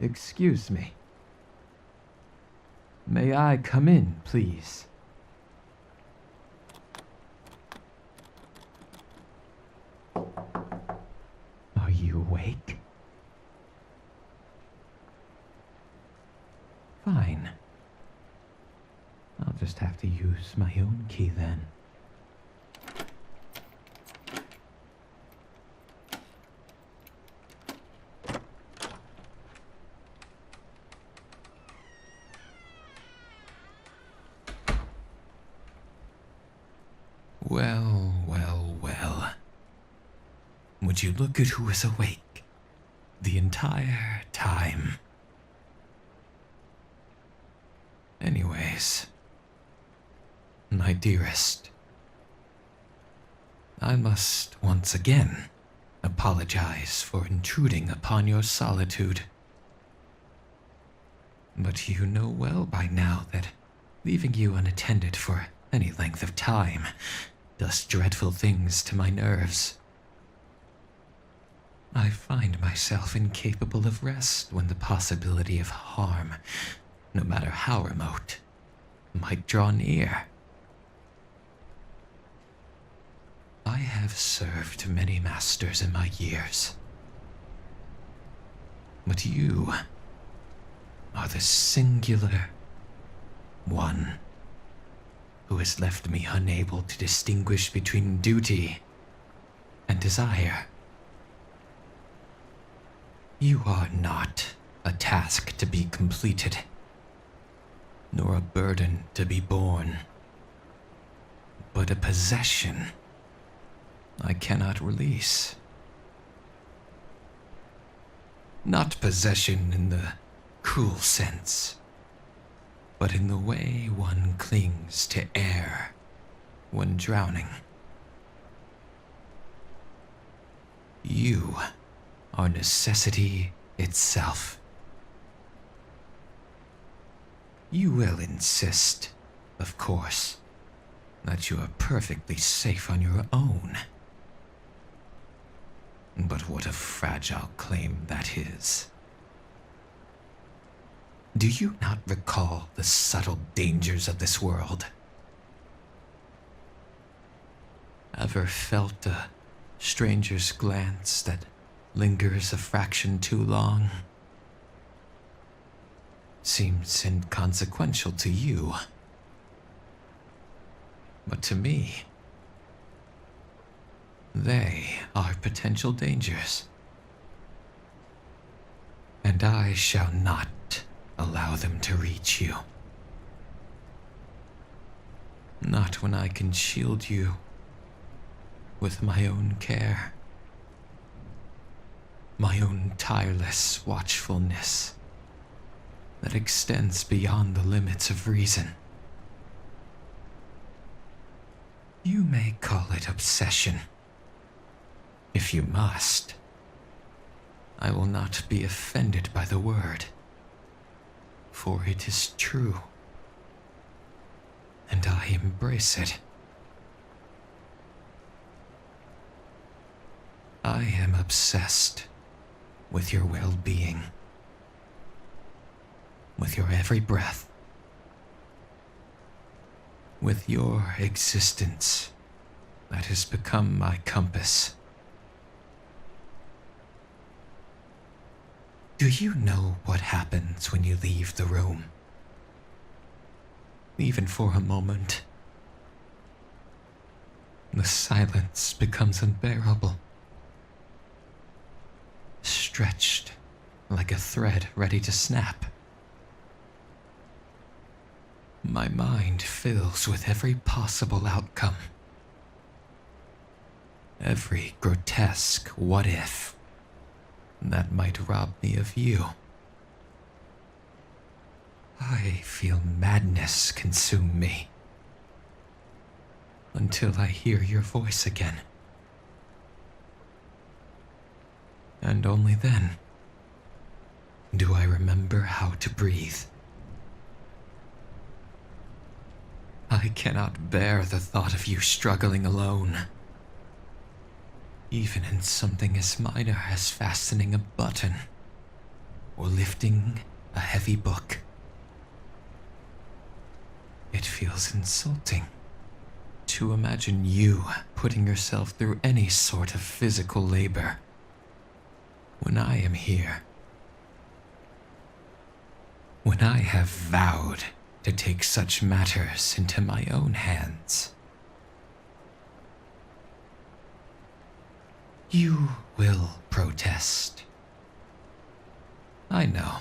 Excuse me. May I come in, please? Are you awake? Fine. I'll just have to use my own key then. Well, well, well. Would you look at who was awake the entire time? Anyways, my dearest, I must once again apologize for intruding upon your solitude. But you know well by now that leaving you unattended for any length of time does dreadful things to my nerves. I find myself incapable of rest when the possibility of harm, no matter how remote, might draw near. I have served many masters in my years, but you are the singular one who has left me unable to distinguish between duty and desire. You are not a task to be completed, nor a burden to be borne, but a possession I cannot release. Not possession in the cruel sense, but in the way one clings to air when drowning. You are necessity itself. You will insist, of course, that you are perfectly safe on your own. But what a fragile claim that is. Do you not recall the subtle dangers of this world? Ever felt a stranger's glance that lingers a fraction too long? Seems inconsequential to you. But to me, they are potential dangers. And I shall not allow them to reach you. Not when I can shield you with my own care, my own tireless watchfulness that extends beyond the limits of reason. You may call it obsession, if you must. I will not be offended by the word, for it is true, and I embrace it. I am obsessed with your well-being, with your every breath, with your existence that has become my compass. Do you know what happens when you leave the room? Even for a moment. The silence becomes unbearable, stretched like a thread ready to snap. My mind fills with every possible outcome, every grotesque what if that might rob me of you. I feel madness consume me until I hear your voice again. And only then do I remember how to breathe. I cannot bear the thought of you struggling alone, even in something as minor as fastening a button or lifting a heavy book. It feels insulting to imagine you putting yourself through any sort of physical labor when I am here. When I have vowed to take such matters into my own hands. You will protest. I know.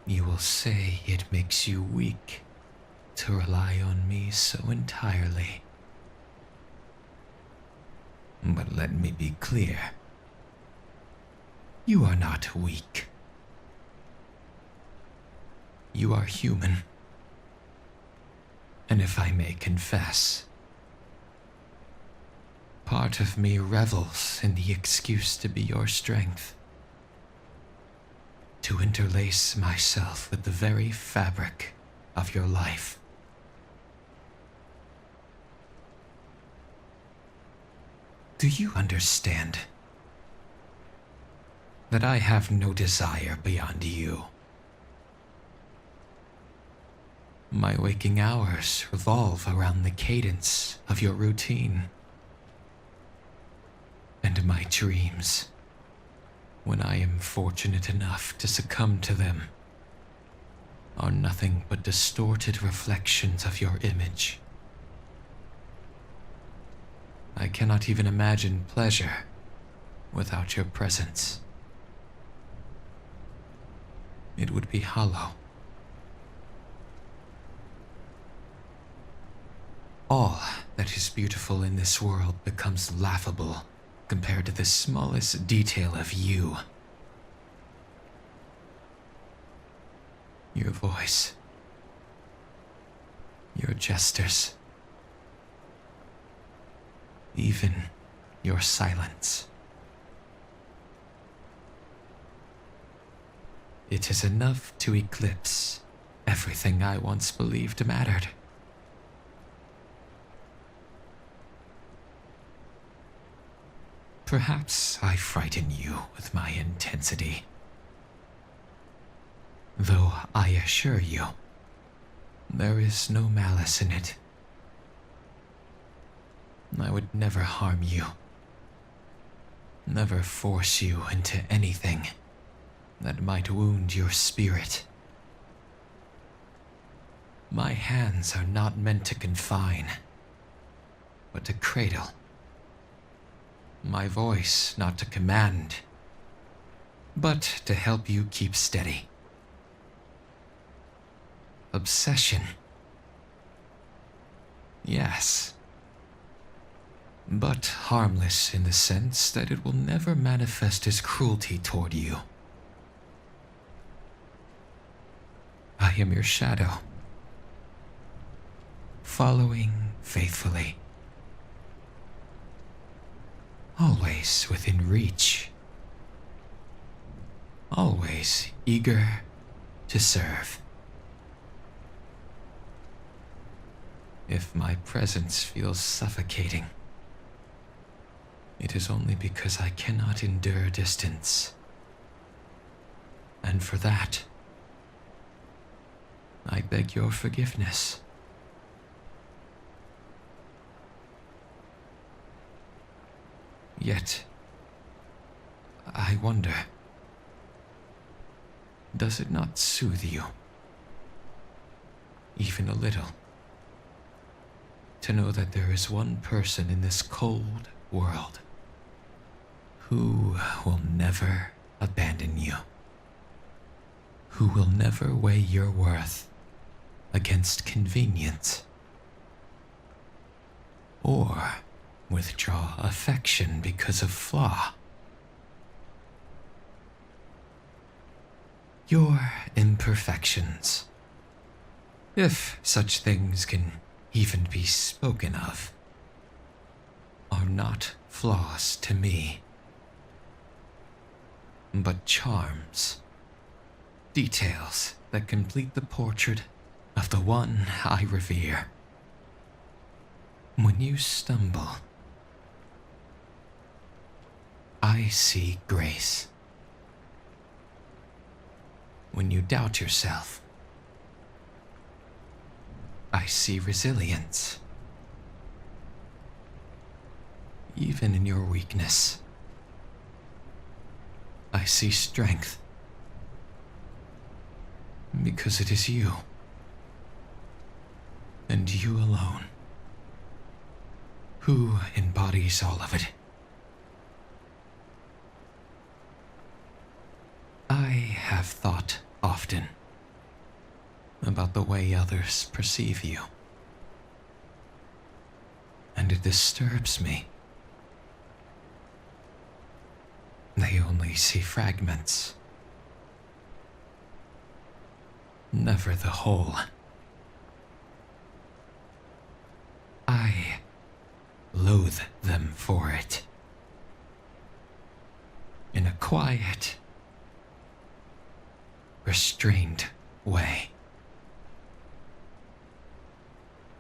You will say it makes you weak to rely on me so entirely. But let me be clear. You are not weak. You are human. And if I may confess, part of me revels in the excuse to be your strength. To interlace myself with the very fabric of your life. Do you understand that I have no desire beyond you? My waking hours revolve around the cadence of your routine. And my dreams, when I am fortunate enough to succumb to them, are nothing but distorted reflections of your image. I cannot even imagine pleasure without your presence. It would be hollow. All that is beautiful in this world becomes laughable compared to the smallest detail of you. Your voice, your gestures, even your silence. It is enough to eclipse everything I once believed mattered. Perhaps I frighten you with my intensity. Though I assure you, there is no malice in it. I would never harm you, never force you into anything that might wound your spirit. My hands are not meant to confine, but to cradle. My voice not to command, but to help you keep steady. Obsession. Yes. But harmless in the sense that it will never manifest as cruelty toward you. I am your shadow, following faithfully. Always within reach. Always eager to serve. If my presence feels suffocating, it is only because I cannot endure distance. And for that, I beg your forgiveness. Yet, I wonder, does it not soothe you, even a little, to know that there is one person in this cold world who will never abandon you, who will never weigh your worth against convenience, or withdraw affection because of flaw? Your imperfections, if such things can even be spoken of, are not flaws to me, but charms, details that complete the portrait of the one I revere. When you stumble, I see grace. when you doubt yourself. I see resilience. Even in your weakness, I see strength. Because it is you, and you alone, who embodies all of it. I have thought often about the way others perceive you, and it disturbs me. They only see fragments, never the whole. I loathe them for it. In a quiet, restrained way.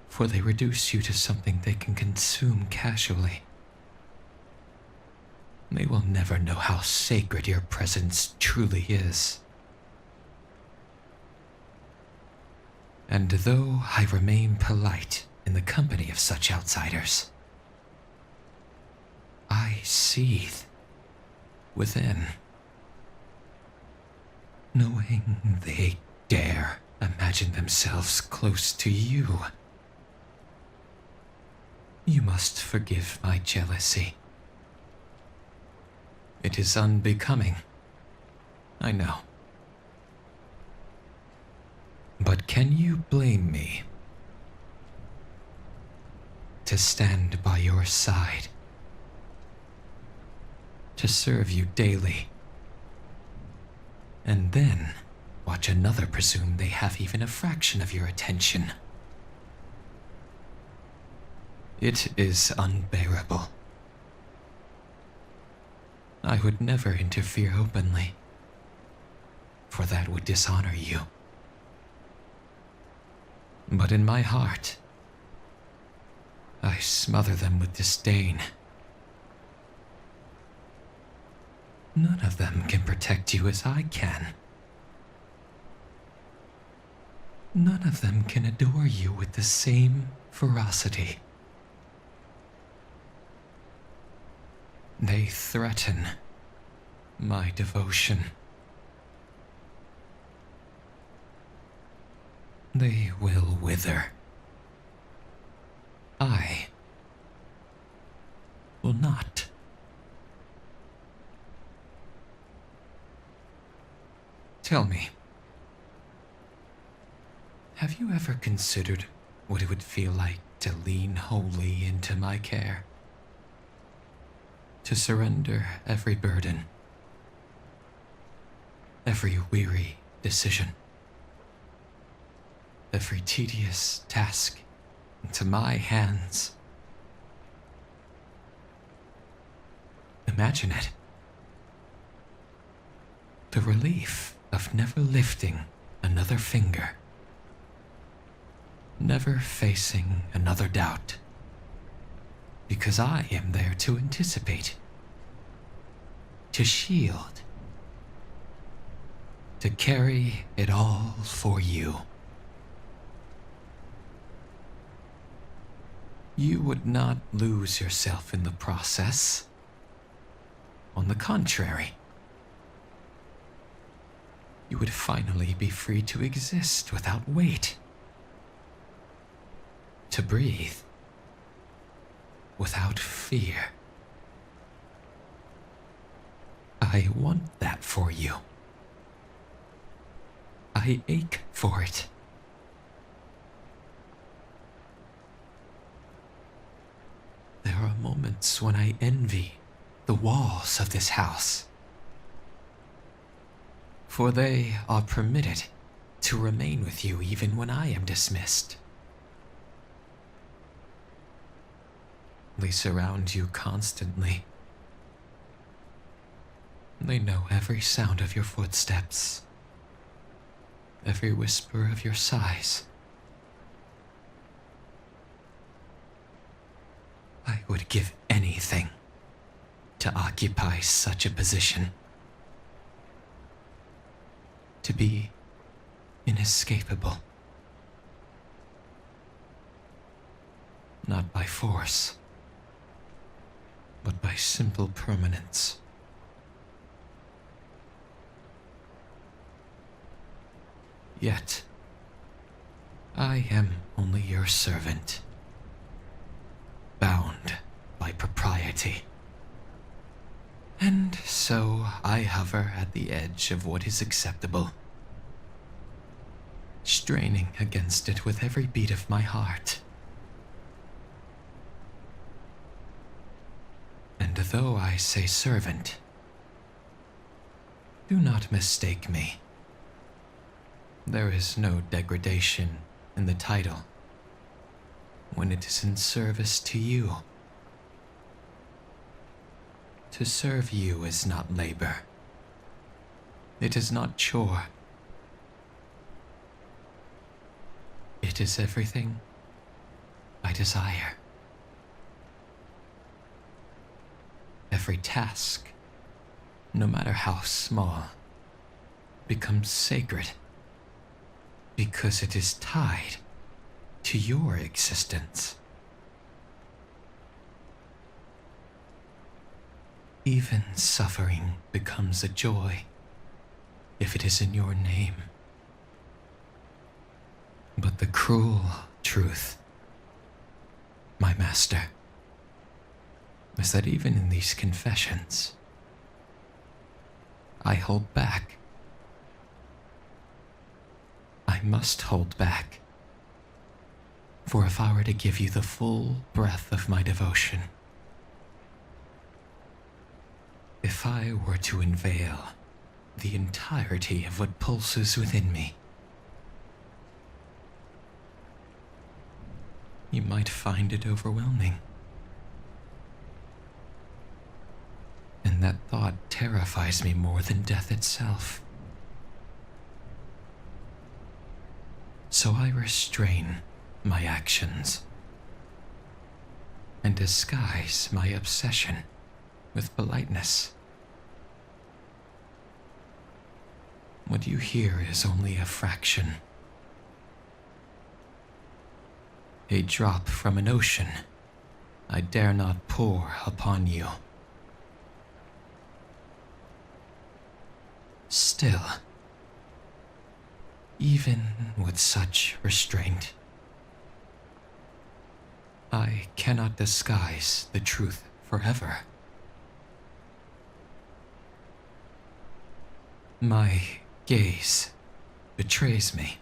For they reduce you to something they can consume casually. They will never know how sacred your presence truly is. And though I remain polite in the company of such outsiders, I seethe within, knowing they dare imagine themselves close to you. You must forgive my jealousy. It is unbecoming, I know. But can you blame me? To stand by your side, to serve you daily, and then watch another presume they have even a fraction of your attention. It is unbearable. I would never interfere openly, for that would dishonor you. But in my heart, I smother them with disdain. None of them can protect you as I can. None of them can adore you with the same ferocity. They threaten my devotion. They will wither. I will not. Tell me, have you ever considered what it would feel like to lean wholly into my care? To surrender every burden, every weary decision, every tedious task into my hands? Imagine it. The relief of never lifting another finger, never facing another doubt, because I am there to anticipate, to shield, to carry it all for you. You would not lose yourself in the process. On the contrary, you would finally be free to exist without weight, to breathe without fear. I want that for you. I ache for it. There are moments when I envy the walls of this house, for they are permitted to remain with you even when I am dismissed. They surround you constantly. They know every sound of your footsteps, every whisper of your sighs. I would give anything to occupy such a position, to be inescapable. Not by force, but by simple permanence. Yet, I am only your servant, bound by propriety. And so I hover at the edge of what is acceptable, straining against it with every beat of my heart. And though I say servant, do not mistake me. There is no degradation in the title when it is in service to you. To serve you is not labor. It is not chore. It is everything I desire. Every task, no matter how small, becomes sacred because it is tied to your existence. Even suffering becomes a joy if it is in your name. But the cruel truth, my master, is that even in these confessions, I hold back. I must hold back. For if I were to give you the full breadth of my devotion, if I were to unveil the entirety of what pulses within me, you might find it overwhelming. And that thought terrifies me more than death itself. So I restrain my actions and disguise my obsession with politeness. What you hear is only a fraction. A drop from an ocean I dare not pour upon you. Still, even with such restraint, I cannot disguise the truth forever. My gaze betrays me,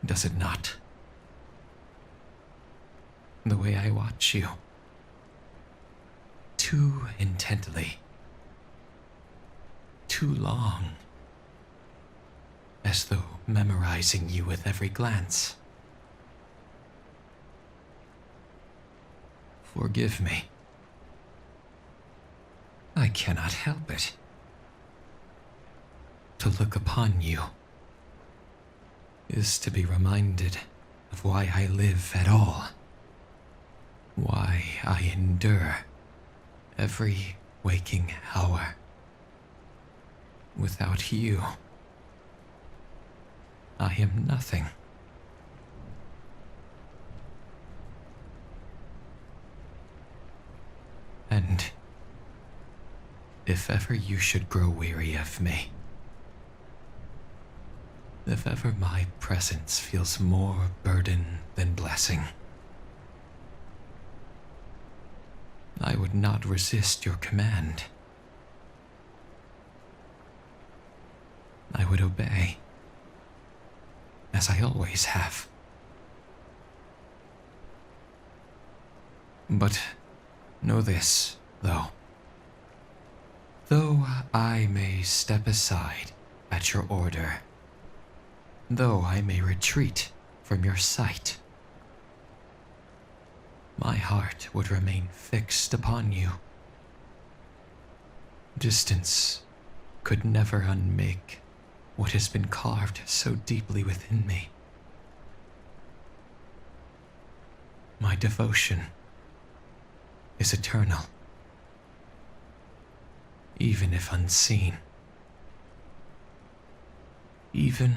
does it not? The way I watch you, too intently, too long, as though memorizing you with every glance. Forgive me. I cannot help it. To look upon you is to be reminded of why I live at all, why I endure every waking hour. Without you, I am nothing. And if ever you should grow weary of me, if ever my presence feels more burden than blessing, I would not resist your command. I would obey, as I always have. But know this, though. Though I may step aside at your order, though I may retreat from your sight, my heart would remain fixed upon you. Distance could never unmake what has been carved so deeply within me. My devotion is eternal, even if unseen. even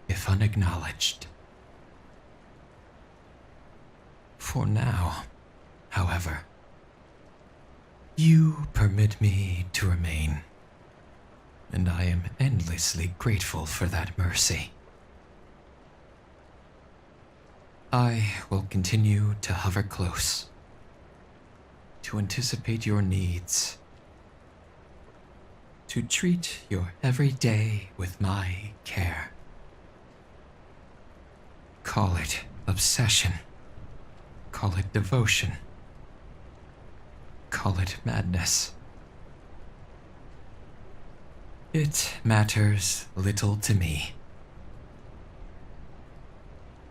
if unacknowledged. For now, however, you permit me to remain, and I am endlessly grateful for that mercy. I will continue to hover close, to anticipate your needs, to treat your every day with my care. Call it obsession, call it devotion, call it madness. It matters little to me.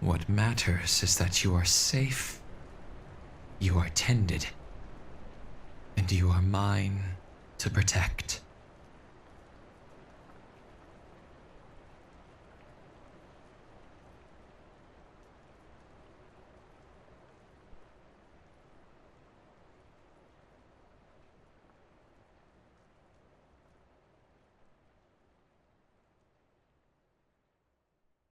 What matters is that you are safe, you are tended, and you are mine to protect.